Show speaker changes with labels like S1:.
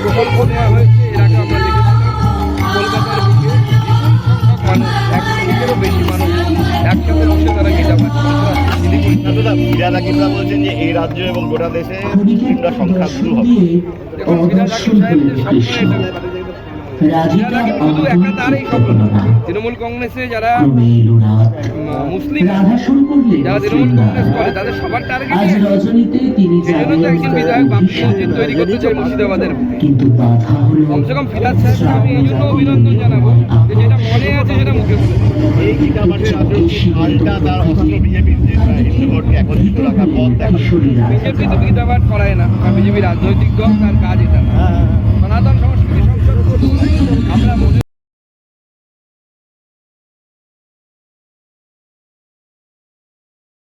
S1: প্রকল্প নেওয়া হয়েছে। এর আগে আমরা দেখেছিলাম কলকাতার বুকে বিপুল সংখ্যক মানুষ, 1 কোটিরও বেশি মানুষ একসাথে বসে তারা গীতা পাঠ শিলিগুড়ি।
S2: ফিরাদ বলছেন যে এই রাজ্য এবং গোটা দেশে মুসলিমরা সংখ্যা শুরু হবে।
S1: দেখুন, ফিরাদ হাকিম সাহেবদের স্বপ্ন এটা। শুধু একটা তারই স্বপ্ন। তৃণমূল কংগ্রেসে যারা মুসলিম, যারা তৃণমূল কংগ্রেস করে, তাদের সবার টার্গেট সেই জন্য তো একজন বিধায়ক বাপি মসজিদ তৈরি করতে চাই মুর্শিদাবাদের। কমসে কম ফিরাদ সাহেবকে আমি এই জন্য অভিনন্দন জানাবো যে যেটা মনে আছে সেটা মুখে বলে।
S2: এই গীতা পাঠের পাল্টা তার অস্ত্র বিজেপির যে হিন্দু ভোটকে একত্রিত রাখার পথ দেখা।
S1: বিজেপি তো গীতা পাঠ করায় না, বিজেপি রাজনৈতিক দল, তার কাজ এটা না। সনাতন সংস্কৃতি সংসদ আমরা